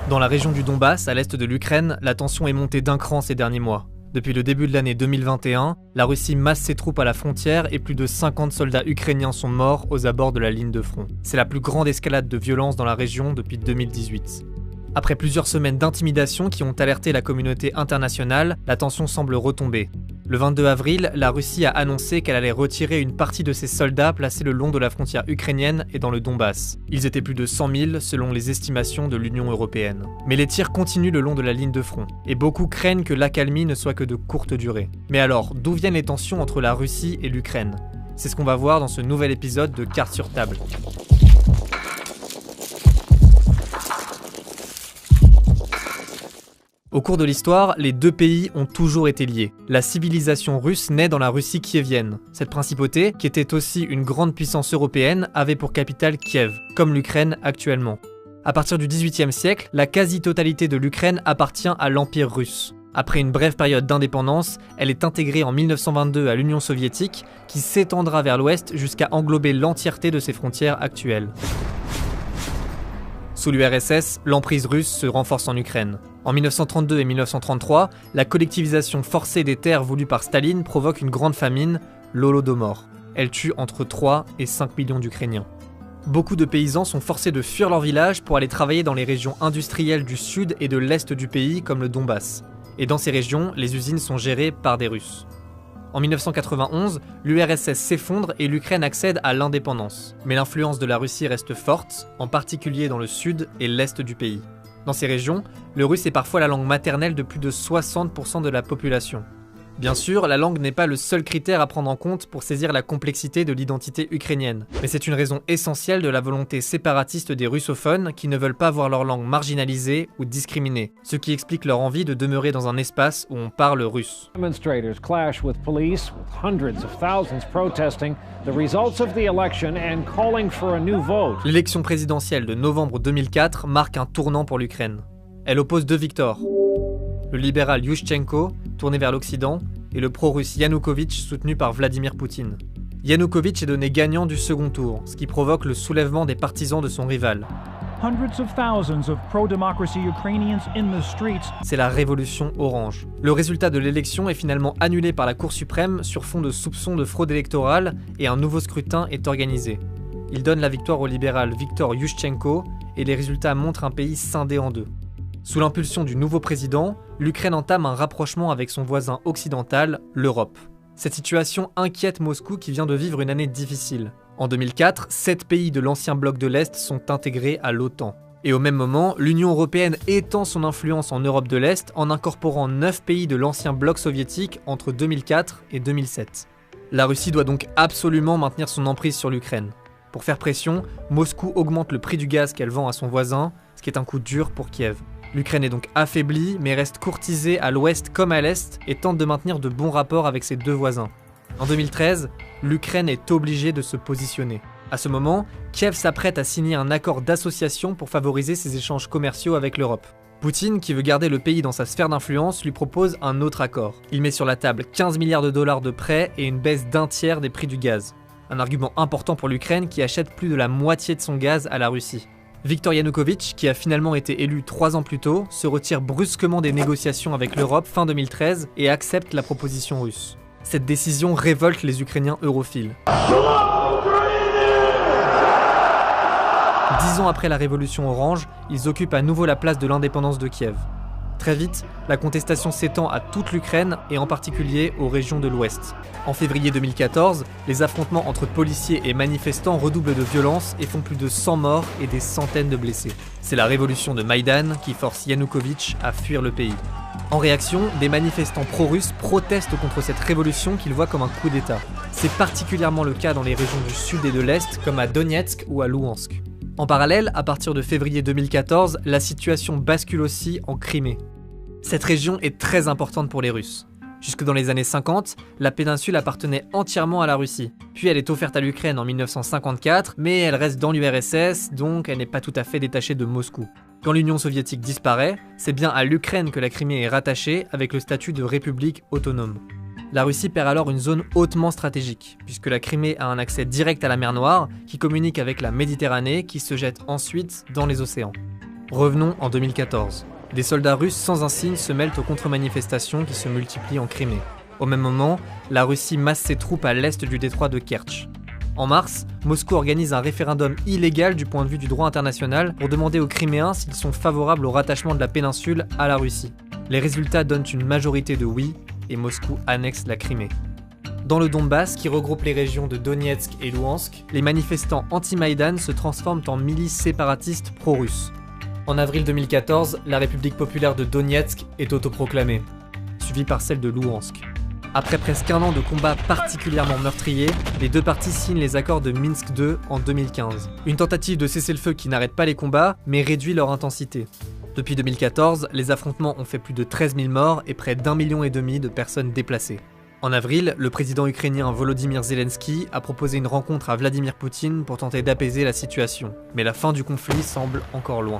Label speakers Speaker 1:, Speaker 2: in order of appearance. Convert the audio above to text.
Speaker 1: Dans la région du Donbass, à l'est de l'Ukraine, la tension est montée d'un cran ces derniers mois. Depuis le début de l'année 2021, la Russie masse ses troupes à la frontière et plus de 50 soldats ukrainiens sont morts aux abords de la ligne de front. C'est la plus grande escalade de violence dans la région depuis 2018. Après plusieurs semaines d'intimidation qui ont alerté la communauté internationale, la tension semble retomber. Le 22 avril, la Russie a annoncé qu'elle allait retirer une partie de ses soldats placés le long de la frontière ukrainienne et dans le Donbass. Ils étaient plus de 100 000 selon les estimations de l'Union européenne. Mais les tirs continuent le long de la ligne de front, et beaucoup craignent que l'accalmie ne soit que de courte durée. Mais alors, d'où viennent les tensions entre la Russie et l'Ukraine ? C'est ce qu'on va voir dans ce nouvel épisode de Cartes sur table. Au cours de l'histoire, les deux pays ont toujours été liés. La civilisation russe naît dans la Russie kievienne. Cette principauté, qui était aussi une grande puissance européenne, avait pour capitale Kiev, comme l'Ukraine actuellement. À partir du XVIIIe siècle, la quasi-totalité de l'Ukraine appartient à l'Empire russe. Après une brève période d'indépendance, elle est intégrée en 1922 à l'Union soviétique, qui s'étendra vers l'ouest jusqu'à englober l'entièreté de ses frontières actuelles. Sous l'URSS, l'emprise russe se renforce en Ukraine. En 1932 et 1933, la collectivisation forcée des terres voulue par Staline provoque une grande famine, l'Holodomor. Elle tue entre 3 et 5 millions d'Ukrainiens. Beaucoup de paysans sont forcés de fuir leur village pour aller travailler dans les régions industrielles du sud et de l'est du pays, comme le Donbass. Et dans ces régions, les usines sont gérées par des Russes. En 1991, l'URSS s'effondre et l'Ukraine accède à l'indépendance. Mais l'influence de la Russie reste forte, en particulier dans le sud et l'est du pays. Dans ces régions, le russe est parfois la langue maternelle de plus de 60% de la population. Bien sûr, la langue n'est pas le seul critère à prendre en compte pour saisir la complexité de l'identité ukrainienne, mais c'est une raison essentielle de la volonté séparatiste des russophones qui ne veulent pas voir leur langue marginalisée ou discriminée, ce qui explique leur envie de demeurer dans un espace où on parle russe.
Speaker 2: Demonstrators clash with police, with hundreds of thousands protesting the results of the election and calling for a new vote.
Speaker 1: L'élection présidentielle de novembre 2004 marque un tournant pour l'Ukraine. Elle oppose deux victors. Le libéral Yushchenko, tourné vers l'Occident, et le pro-russe Yanukovych, soutenu par Vladimir Poutine. Yanukovych est donné gagnant du second tour, ce qui provoque le soulèvement des partisans de son rival. C'est la révolution orange. Le résultat de l'élection est finalement annulé par la Cour suprême sur fond de soupçons de fraude électorale et un nouveau scrutin est organisé. Il donne la victoire au libéral Viktor Yushchenko et les résultats montrent un pays scindé en deux. Sous l'impulsion du nouveau président, l'Ukraine entame un rapprochement avec son voisin occidental, l'Europe. Cette situation inquiète Moscou qui vient de vivre une année difficile. En 2004, 7 pays de l'ancien bloc de l'Est sont intégrés à l'OTAN. Et au même moment, l'Union européenne étend son influence en Europe de l'Est en incorporant 9 pays de l'ancien bloc soviétique entre 2004 et 2007. La Russie doit donc absolument maintenir son emprise sur l'Ukraine. Pour faire pression, Moscou augmente le prix du gaz qu'elle vend à son voisin, ce qui est un coup dur pour Kiev. L'Ukraine est donc affaiblie, mais reste courtisée à l'ouest comme à l'est et tente de maintenir de bons rapports avec ses deux voisins. En 2013, l'Ukraine est obligée de se positionner. À ce moment, Kiev s'apprête à signer un accord d'association pour favoriser ses échanges commerciaux avec l'Europe. Poutine, qui veut garder le pays dans sa sphère d'influence, lui propose un autre accord. Il met sur la table 15 milliards de dollars de prêts et une baisse d'un tiers des prix du gaz. Un argument important pour l'Ukraine qui achète plus de la moitié de son gaz à la Russie. Viktor Yanukovych, qui a finalement été élu 3 ans plus tôt, se retire brusquement des négociations avec l'Europe fin 2013 et accepte la proposition russe. Cette décision révolte les Ukrainiens europhiles. 10 ans après la révolution orange, ils occupent à nouveau la place de l'indépendance de Kiev. Très vite, la contestation s'étend à toute l'Ukraine et en particulier aux régions de l'Ouest. En février 2014, les affrontements entre policiers et manifestants redoublent de violence et font plus de 100 morts et des centaines de blessés. C'est la révolution de Maïdan qui force Yanukovych à fuir le pays. En réaction, des manifestants pro-russes protestent contre cette révolution qu'ils voient comme un coup d'État. C'est particulièrement le cas dans les régions du sud et de l'est, comme à Donetsk ou à Louhansk. En parallèle, à partir de février 2014, la situation bascule aussi en Crimée. Cette région est très importante pour les Russes. Jusque dans les années 50, la péninsule appartenait entièrement à la Russie. Puis elle est offerte à l'Ukraine en 1954, mais elle reste dans l'URSS, donc elle n'est pas tout à fait détachée de Moscou. Quand l'Union soviétique disparaît, c'est bien à l'Ukraine que la Crimée est rattachée avec le statut de république autonome. La Russie perd alors une zone hautement stratégique, puisque la Crimée a un accès direct à la mer Noire, qui communique avec la Méditerranée, qui se jette ensuite dans les océans. Revenons en 2014. Des soldats russes sans insigne se mêlent aux contre-manifestations qui se multiplient en Crimée. Au même moment, la Russie masse ses troupes à l'est du détroit de Kertch. En mars, Moscou organise un référendum illégal du point de vue du droit international pour demander aux Criméens s'ils sont favorables au rattachement de la péninsule à la Russie. Les résultats donnent une majorité de oui, et Moscou annexe la Crimée. Dans le Donbass, qui regroupe les régions de Donetsk et Louhansk, les manifestants anti-Maïdan se transforment en milices séparatistes pro-russes. En avril 2014, la République populaire de Donetsk est autoproclamée, suivie par celle de Louhansk. Après presque un an de combats particulièrement meurtriers, les deux parties signent les accords de Minsk II en 2015. Une tentative de cessez-le-feu qui n'arrête pas les combats, mais réduit leur intensité. Depuis 2014, les affrontements ont fait plus de 13 000 morts et près d'1,5 million de personnes déplacées. En avril, le président ukrainien Volodymyr Zelensky a proposé une rencontre à Vladimir Poutine pour tenter d'apaiser la situation. Mais la fin du conflit semble encore loin.